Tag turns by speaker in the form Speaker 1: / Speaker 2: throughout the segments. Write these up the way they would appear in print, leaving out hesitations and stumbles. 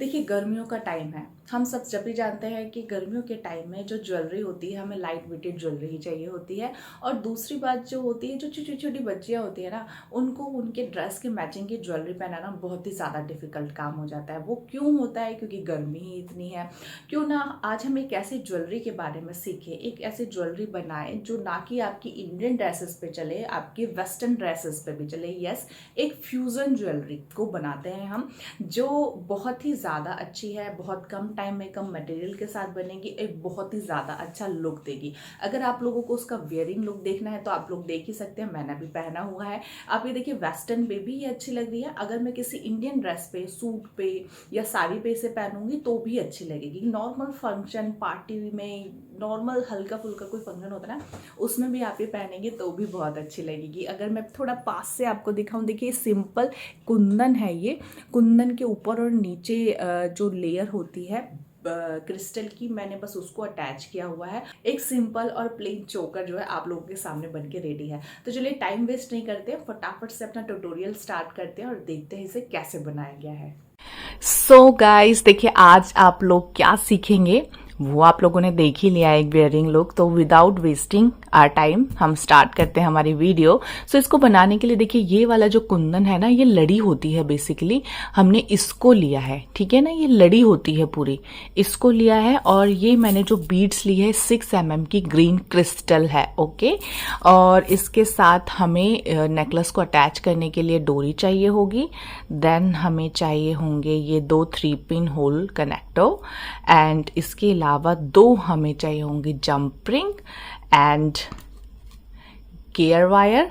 Speaker 1: देखिए, गर्मियों का टाइम है। हम सब जब भी जानते हैं कि गर्मियों के टाइम में जो ज्वेलरी होती है, हमें लाइट वेटेड ज्वेलरी ही चाहिए होती है। और दूसरी बात जो होती है, जो छोटी छोटी बच्चियाँ होती है ना, उनको उनके ड्रेस के मैचिंग की ज्वेलरी पहनाना बहुत ही ज़्यादा डिफिकल्ट काम हो जाता है। वो क्यों होता है? क्योंकि गर्मी ही इतनी है। क्यों ना आज हम एक ऐसी ज्वेलरी के बारे में सीखें, एक ऐसी ज्वेलरी बनाएं जो ना कि आपकी इंडियन ड्रेसेस पे चले, आपकी वेस्टर्न ड्रेसेस पे भी चले। यस, एक फ्यूजन ज्वेलरी को बनाते हैं हम, जो बहुत ही ज़्यादा अच्छी है, बहुत कम टाइम में कम मटेरियल के साथ बनेगी, एक बहुत ही ज़्यादा अच्छा लुक देगी। अगर आप लोगों को उसका वेयरिंग लुक देखना है तो आप लोग देख ही सकते हैं, मैंने भी पहना हुआ है। आप ये देखिए, वेस्टर्न पे भी ये अच्छी लग रही है। अगर मैं किसी इंडियन ड्रेस पे, सूट पे या साड़ी पे इसे पहनूंगी तो भी अच्छी लगेगी। नॉर्मल फंक्शन, पार्टी में, नॉर्मल हल्का फुल्का कोई फंक्शन होता है ना, उसमें भी आप ये पहनेंगे तो भी बहुत अच्छी लगेगी। अगर मैं थोड़ा पास से आपको दिखाऊं, देखिए सिंपल कुंदन है ये। कुंदन के ऊपर और नीचे जो लेयर होती है क्रिस्टल की, मैंने बस उसको अटैच किया हुआ है। एक सिंपल और प्लेन चोकर जो है आप लोगों के सामने बन के रेडी है। तो चलिए टाइम वेस्ट नहीं करते, फटाफट से अपना ट्यूटोरियल स्टार्ट करते हैं और देखते हैं इसे कैसे बनाया गया है। सो गाइस, देखिए आज आप लोग क्या सीखेंगे वो आप लोगों ने देख ही लिया एक वेयरिंग लुक। तो विदाउट वेस्टिंग आवर टाइम हम स्टार्ट करते हैं हमारी वीडियो। सो इसको बनाने के लिए देखिए, ये वाला जो कुंदन है ना, ये लड़ी होती है बेसिकली। हमने इसको लिया है, ठीक है ना, ये लड़ी होती है पूरी, इसको लिया है। और ये मैंने जो बीड्स ली है 6 mm की ग्रीन क्रिस्टल है, ओके। और इसके साथ हमें नेकलेस को अटैच करने के लिए डोरी चाहिए होगी। देन हमें चाहिए होंगे ये 2 3 पिन होल कनेक्टर, एंड इसके अलावा 2 हमें चाहिए होंगे jump ring and care wire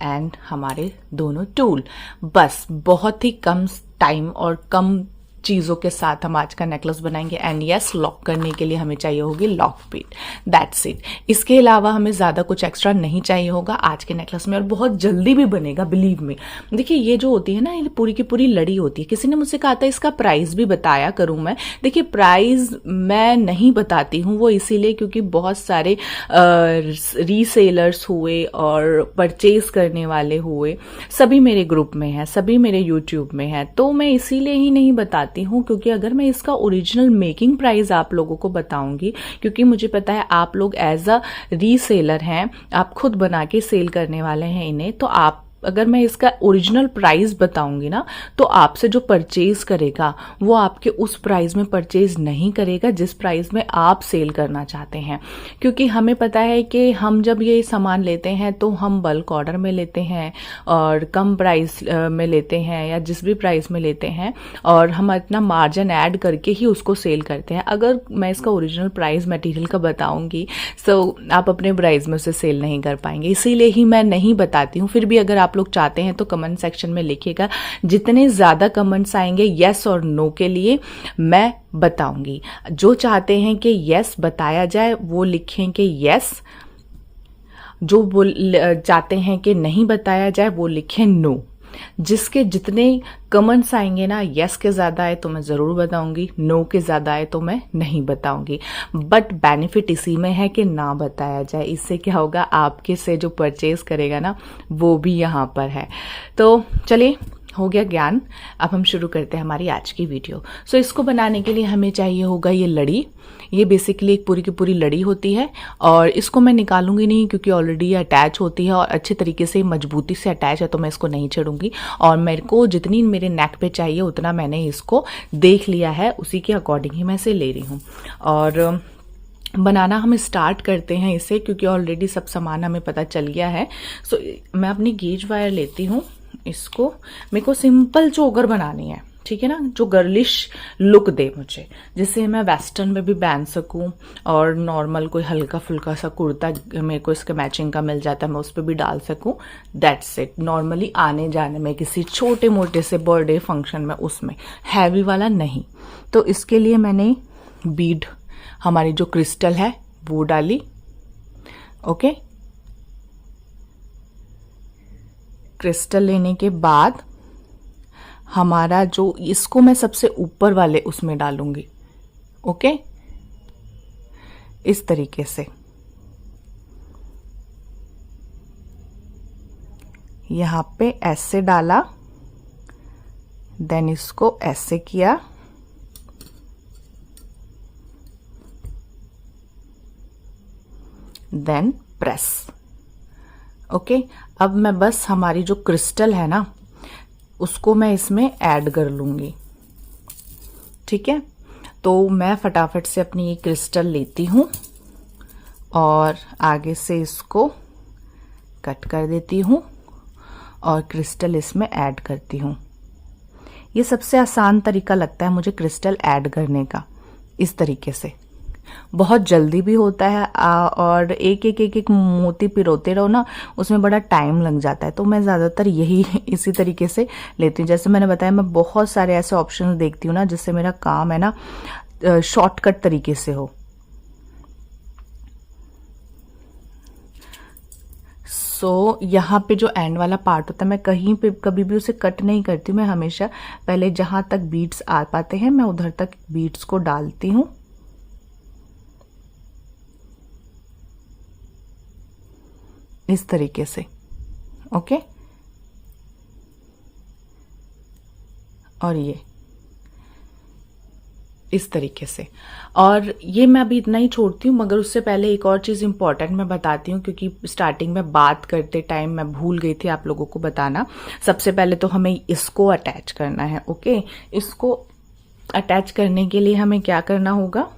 Speaker 1: and हमारे दोनों टूल। बस बहुत ही कम टाइम और कम चीज़ों के साथ हम आज का नेकलेस बनाएंगे। एंड यस, लॉक करने के लिए हमें चाहिए होगी लॉक पिन, दैट्स इट। इसके अलावा हमें ज़्यादा कुछ एक्स्ट्रा नहीं चाहिए होगा आज के नेकलेस में, और बहुत जल्दी भी बनेगा, बिलीव में। देखिए ये जो होती है ना, ये पूरी की पूरी लड़ी होती है। किसी ने मुझसे कहा था इसका प्राइस भी बताया करूं मैं। देखिए प्राइस मैं नहीं बताती हूँ, वो इसीलिए क्योंकि बहुत सारे रीसेलर्स हुए और परचेज करने वाले हुए, सभी मेरे ग्रुप में है, सभी मेरे यूट्यूब में है। तो मैं इसीलिए ही नहीं बताती हूँ, क्योंकि अगर मैं इसका ओरिजिनल मेकिंग प्राइस आप लोगों को बताऊंगी, क्योंकि मुझे पता है आप लोग एज अ रीसेलर हैं, आप खुद बना के सेल करने वाले हैं इन्हें, तो आप अगर मैं इसका ओरिजिनल प्राइस बताऊंगी ना, तो आपसे जो परचेज करेगा वो आपके उस प्राइस में परचेज नहीं करेगा जिस प्राइस में आप सेल करना चाहते हैं। क्योंकि हमें पता है कि हम जब ये सामान लेते हैं तो हम बल्क ऑर्डर में लेते हैं और कम प्राइस में लेते हैं, या जिस भी प्राइस में लेते हैं, और हम इतना मार्जिन ऐड करके ही उसको सेल करते हैं। अगर मैं इसका ओरिजिनल प्राइस मटेरियल का बताऊंगी तो आप अपने प्राइस में उसे सेल नहीं कर पाएंगे, इसीलिए ही मैं नहीं बताती हूँ। फिर भी अगर आप लोग चाहते हैं तो कमेंट सेक्शन में लिखिएगा, जितने ज्यादा कमेंट्स आएंगे यस और नो के लिए मैं बताऊंगी। जो चाहते हैं कि यस बताया जाए वो लिखें कि यस, जो चाहते हैं कि नहीं बताया जाए वो लिखें नो। जिसके जितने कमेंट्स आएंगे ना, यस के ज्यादा आए तो मैं जरूर बताऊंगी, नो के ज्यादा आए तो मैं नहीं बताऊंगी। बट बेनिफिट इसी में है कि ना बताया जाए, इससे क्या होगा, आपके से जो परचेज करेगा ना वो भी यहाँ पर है। तो चलिए, हो गया ज्ञान, अब हम शुरू करते हैं हमारी आज की वीडियो। सो इसको बनाने के लिए हमें चाहिए होगा ये लड़ी। ये बेसिकली एक पूरी की पूरी लड़ी होती है, और इसको मैं निकालूंगी नहीं क्योंकि ऑलरेडी ये अटैच होती है और अच्छे तरीके से मजबूती से अटैच है, तो मैं इसको नहीं छेड़ूंगी। और मेरे को जितनी मेरे नेक पे चाहिए उतना मैंने इसको देख लिया है, उसी के अकॉर्डिंग ही मैं इसे ले रही हूँ। और बनाना हम स्टार्ट करते हैं इसे, क्योंकि ऑलरेडी सब सामान हमें पता चल गया है। सो मैं अपनी गेज वायर लेती हूँ। इसको मेरे को सिंपल चोकर बनानी है, ठीक है ना, जो गर्लिश लुक दे मुझे, जिससे मैं वेस्टर्न में भी पहन सकूं, और नॉर्मल कोई हल्का फुल्का सा कुर्ता मेरे को इसके मैचिंग का मिल जाता है, मैं उस पर भी डाल सकूं। That's it. नॉर्मली आने जाने में, किसी छोटे मोटे से बर्थडे फंक्शन में, उसमें हैवी वाला नहीं। तो इसके लिए मैंने बीड, हमारी जो क्रिस्टल है वो डाली, ओके। क्रिस्टल लेने के बाद हमारा जो, इसको मैं सबसे ऊपर वाले उसमें डालूंगी, ओके, इस तरीके से। यहां पे ऐसे डाला, देन इसको ऐसे किया, देन प्रेस। ओके, अब मैं बस हमारी जो क्रिस्टल है ना उसको मैं इसमें ऐड कर लूंगी। ठीक है, तो मैं फटाफट से अपनी ये क्रिस्टल लेती हूँ और आगे से इसको कट कर देती हूँ और क्रिस्टल इसमें ऐड करती हूँ। ये सबसे आसान तरीका लगता है मुझे क्रिस्टल ऐड करने का। इस तरीके से बहुत जल्दी भी होता है और एक मोती पिरोते रहो ना, उसमें बड़ा टाइम लग जाता है। तो मैं ज़्यादातर यही इसी तरीके से लेती हूँ। जैसे मैंने बताया, मैं बहुत सारे ऐसे ऑप्शंस देखती हूँ ना जिससे मेरा काम है ना शॉर्टकट तरीके से हो। सो यहाँ पे जो एंड वाला पार्ट होता है, मैं कहीं पे कभी भी उसे कट नहीं करती हूँ। मैं हमेशा पहले जहां तक बीड्स आ पाते हैं मैं उधर तक बीड्स को डालती हूँ। इस तरीके से। ओके, और ये इस तरीके से। और ये मैं अभी इतना ही छोड़ती हूँ, मगर उससे पहले एक और चीज़ इंपॉर्टेंट मैं बताती हूँ, क्योंकि स्टार्टिंग में बात करते टाइम मैं भूल गई थी आप लोगों को बताना। सबसे पहले तो हमें इसको अटैच करना है। ओके, इसको अटैच करने के लिए हमें क्या करना होगा,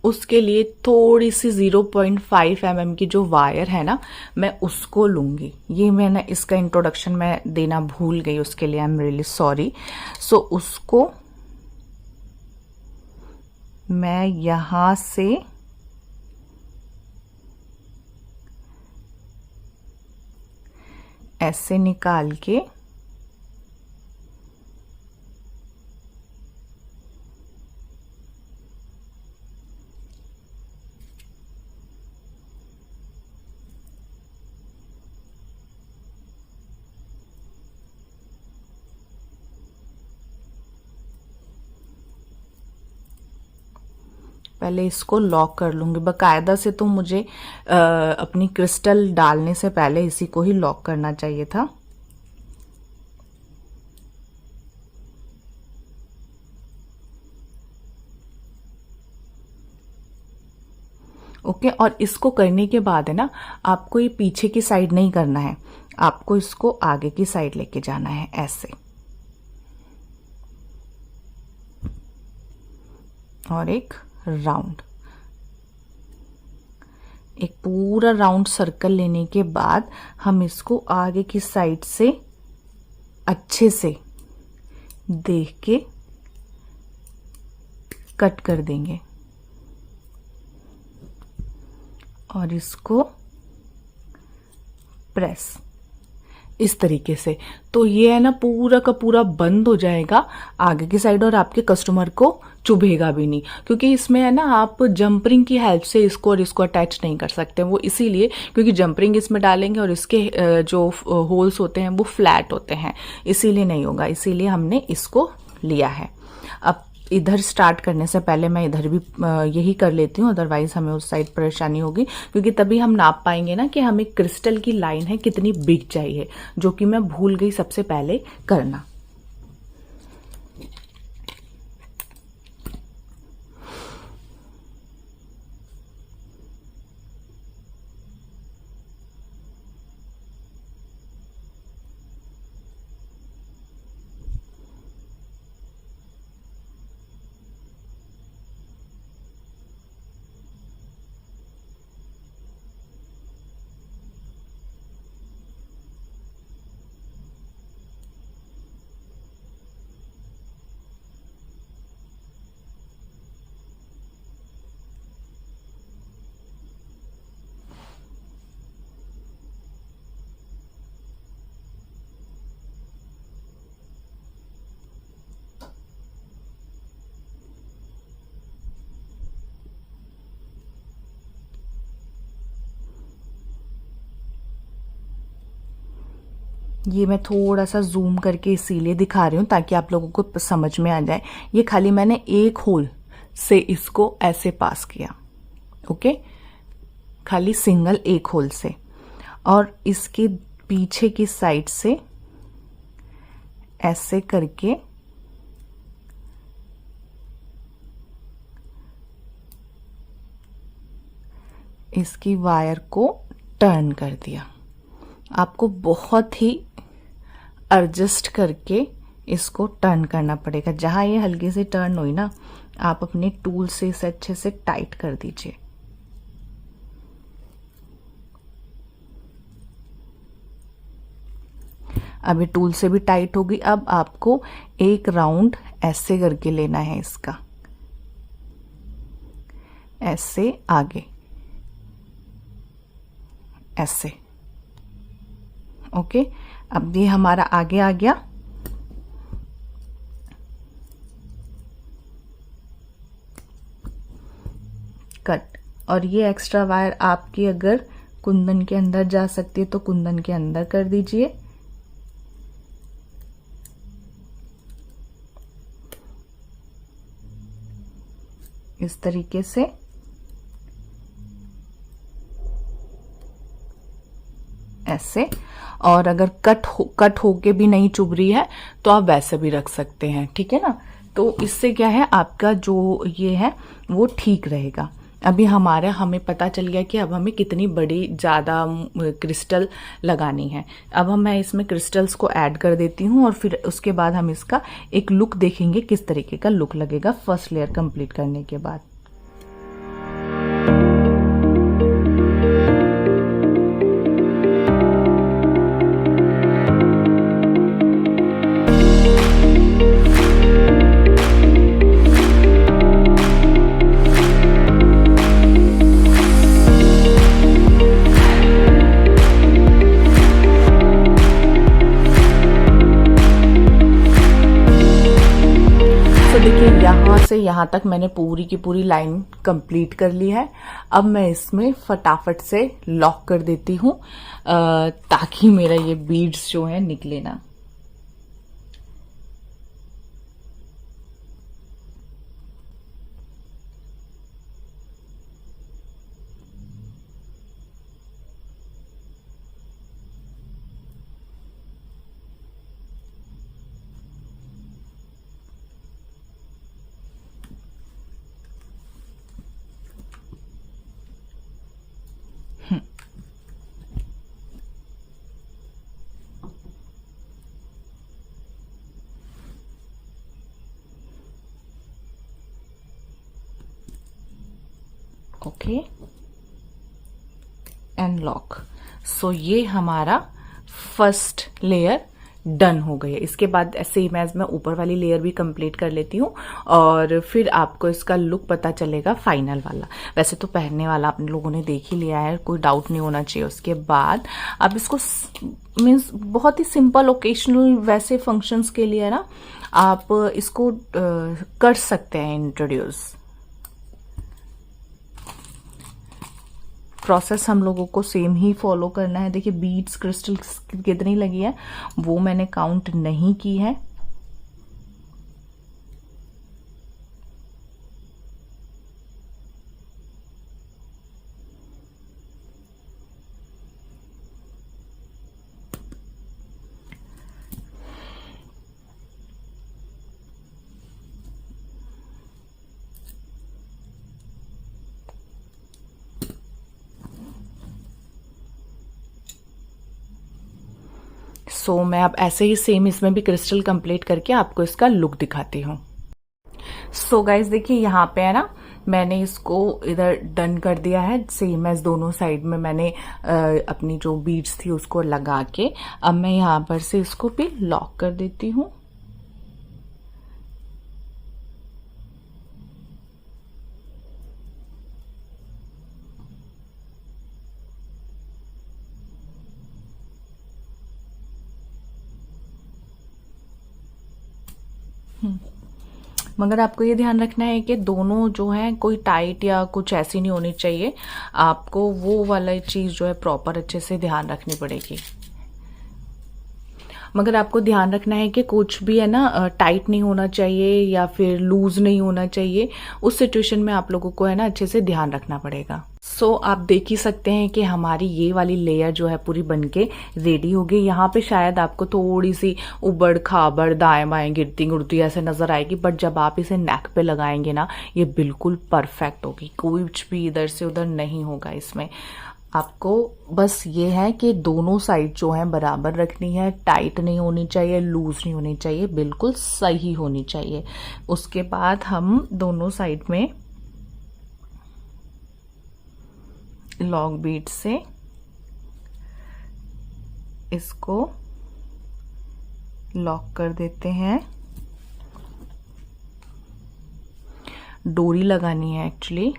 Speaker 1: उसके लिए थोड़ी सी 0.5 mm की जो वायर है ना, मैं उसको लूंगी। ये मैंने इसका इंट्रोडक्शन मैं देना भूल गई, उसके लिए आई एम रियली सॉरी। सो उसको मैं यहां से ऐसे निकाल के पहले इसको लॉक कर लूंगी। बकायदा से तो मुझे अपनी क्रिस्टल डालने से पहले इसी को ही लॉक करना चाहिए था। ओके, और इसको करने के बाद है ना, आपको ये पीछे की साइड नहीं करना है, आपको इसको आगे की साइड लेके जाना है ऐसे। और एक राउंड, एक पूरा राउंड सर्कल लेने के बाद हम इसको आगे की साइड से अच्छे से देख के कट कर देंगे और इसको प्रेस इस तरीके से। तो ये है ना पूरा का पूरा बंद हो जाएगा आगे की साइड और आपके कस्टमर को चुभेगा भी नहीं, क्योंकि इसमें है ना आप जंपरिंग की हेल्प से इसको और इसको अटैच नहीं कर सकते। वो इसीलिए क्योंकि जंपरिंग इसमें डालेंगे और इसके जो होल्स होते हैं वो फ्लैट होते हैं, इसीलिए नहीं होगा। इसीलिए हमने इसको लिया है। अब इधर स्टार्ट करने से पहले मैं इधर भी यही कर लेती हूँ, अदरवाइज हमें उस साइड परेशानी होगी, क्योंकि तभी हम नाप पाएंगे ना कि हमें क्रिस्टल की लाइन है कितनी बिग चाहिए, जो कि मैं भूल गई सबसे पहले करना। ये मैं थोड़ा सा जूम करके इसीलिए दिखा रही हूँ ताकि आप लोगों को समझ में आ जाए। ये खाली मैंने एक होल से इसको ऐसे पास किया। ओके, खाली सिंगल एक होल से, और इसके पीछे की साइड से ऐसे करके इसकी वायर को टर्न कर दिया। आपको बहुत ही एडजस्ट करके इसको टर्न करना पड़ेगा। जहां ये हल्की से टर्न हुई ना, आप अपने टूल से इसे अच्छे से टाइट कर दीजिए। अभी टूल से भी टाइट होगी। अब आपको एक राउंड ऐसे करके लेना है इसका, ऐसे आगे, ऐसे। ओके, अब ये हमारा आगे आ गया। कट। और ये एक्स्ट्रा वायर आपकी अगर कुंदन के अंदर जा सकती है तो कुंदन के अंदर कर दीजिए। इस तरीके से ऐसे। और अगर कट होके भी नहीं चुभ रही है तो आप वैसे भी रख सकते हैं, ठीक है ना। तो इससे क्या है, आपका जो ये है वो ठीक रहेगा। अभी हमें पता चल गया कि अब हमें कितनी बड़ी ज़्यादा क्रिस्टल लगानी है। अब मैं इसमें क्रिस्टल्स को ऐड कर देती हूँ और फिर उसके बाद हम इसका एक लुक देखेंगे, किस तरीके का लुक लगेगा फर्स्ट लेयर कंप्लीट करने के बाद। देखिए यहाँ से यहाँ तक मैंने पूरी की पूरी लाइन कंप्लीट कर ली है। अब मैं इसमें फटाफट से लॉक कर देती हूँ ताकि मेरा ये बीड्स जो है निकले ना। Okay and lock. सो ये हमारा फर्स्ट लेयर डन हो गई है। इसके बाद सेम एज मैं ऊपर वाली लेयर भी कंप्लीट कर लेती हूँ और फिर आपको इसका लुक पता चलेगा फाइनल वाला। वैसे तो पहनने वाला आप लोगों ने देख ही लिया है, कोई डाउट नहीं होना चाहिए। उसके बाद आप इसको मीन्स बहुत ही सिंपल ओकेशनल वैसे फंक्शंस के लिए ना आप इसको कर सकते हैं इंट्रोड्यूस। प्रोसेस हम लोगों को सेम ही फॉलो करना है। देखिए बीड्स क्रिस्टल्स कितनी लगी है वो मैंने काउंट नहीं की है। सो मैं अब ऐसे ही सेम इसमें भी क्रिस्टल कंप्लीट करके आपको इसका लुक दिखाती हूँ। सो गाइज देखिए यहाँ पे है ना, मैंने इसको इधर डन कर दिया है। सेम एज दोनों साइड में मैंने अपनी जो बीड्स थी उसको लगा के अब मैं यहाँ पर से इसको भी लॉक कर देती हूँ। मगर आपको ये ध्यान रखना है कि दोनों जो है कोई टाइट या कुछ ऐसी नहीं होनी चाहिए। आपको वो वाला चीज जो है प्रॉपर अच्छे से ध्यान रखनी पड़ेगी। मगर आपको ध्यान रखना है कि कुछ भी है ना टाइट नहीं होना चाहिए या फिर लूज नहीं होना चाहिए। उस सिचुएशन में आप लोगों को है ना अच्छे से ध्यान रखना पड़ेगा। सो आप देख ही सकते हैं कि हमारी ये वाली लेयर जो है पूरी बनके रेडी हो गई। यहाँ पे शायद आपको थोड़ी सी उबड़ खाबड़ दाएं बाएं गिरती गुड़ती ऐसे नजर आएगी, बट जब आप इसे नेक पे लगाएंगे ना ये बिल्कुल परफेक्ट होगी, कुछ भी इधर से उधर नहीं होगा इसमें। आपको बस ये है कि दोनों साइड जो है बराबर रखनी है, टाइट नहीं होनी चाहिए, लूज नहीं होनी चाहिए, बिल्कुल सही होनी चाहिए। उसके बाद हम दोनों साइड में लॉन्ग बीड से इसको लॉक कर देते हैं। डोरी लगानी है एक्चुअली,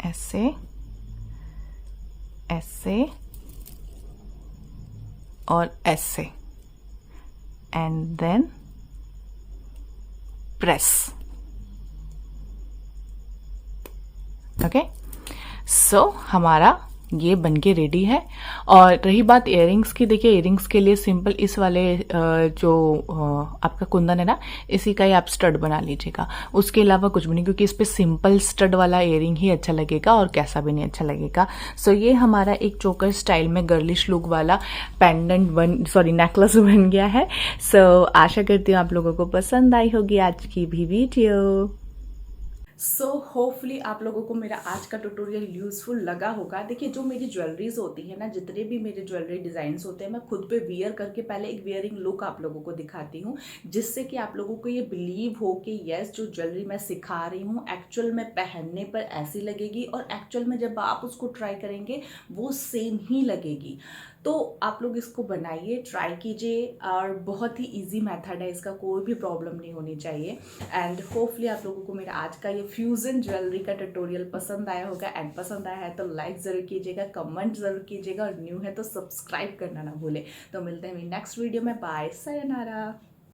Speaker 1: ऐसे ऐसे और ऐसे, एंड देन प्रेस। ओके, सो हमारा ये बनके रेडी है। और रही बात इयररिंग्स की, देखिए इयररिंग्स के लिए सिंपल इस वाले जो आपका कुंदन है ना, इसी का ही आप स्टड बना लीजिएगा। उसके अलावा कुछ भी नहीं, क्योंकि इस पे सिंपल स्टड वाला इयररिंग ही अच्छा लगेगा और कैसा भी नहीं अच्छा लगेगा। सो ये हमारा एक चोकर स्टाइल में गर्लिश लुक वाला नेकलेस बन गया है। सो आशा करती हूँ आप लोगों को पसंद आई होगी आज की भी वीडियो। सो होपफुली आप लोगों को मेरा आज का ट्यूटोरियल यूजफुल लगा होगा। देखिए जो मेरी ज्वेलरीज होती है ना, जितने भी मेरे ज्वेलरी डिजाइन्स होते हैं, मैं खुद पे वियर करके पहले एक वियरिंग लुक आप लोगों को दिखाती हूँ, जिससे कि आप लोगों को ये बिलीव हो कि यस जो ज्वेलरी मैं सिखा रही हूँ एक्चुअल में पहनने पर ऐसी लगेगी और एक्चुअल में जब आप उसको ट्राई करेंगे वो सेम ही लगेगी। तो आप लोग इसको बनाइए, ट्राई कीजिए, और बहुत ही इजी मेथड है इसका, कोई भी प्रॉब्लम नहीं होनी चाहिए। एंड होपफुली आप लोगों को मेरा आज का ये फ्यूजन ज्वेलरी का ट्यूटोरियल पसंद आया होगा। एंड पसंद आया है तो लाइक ज़रूर कीजिएगा, कमेंट ज़रूर कीजिएगा, और न्यू है तो सब्सक्राइब करना ना भूले। तो मिलते हैं नेक्स्ट वीडियो में। Bye, sayonara.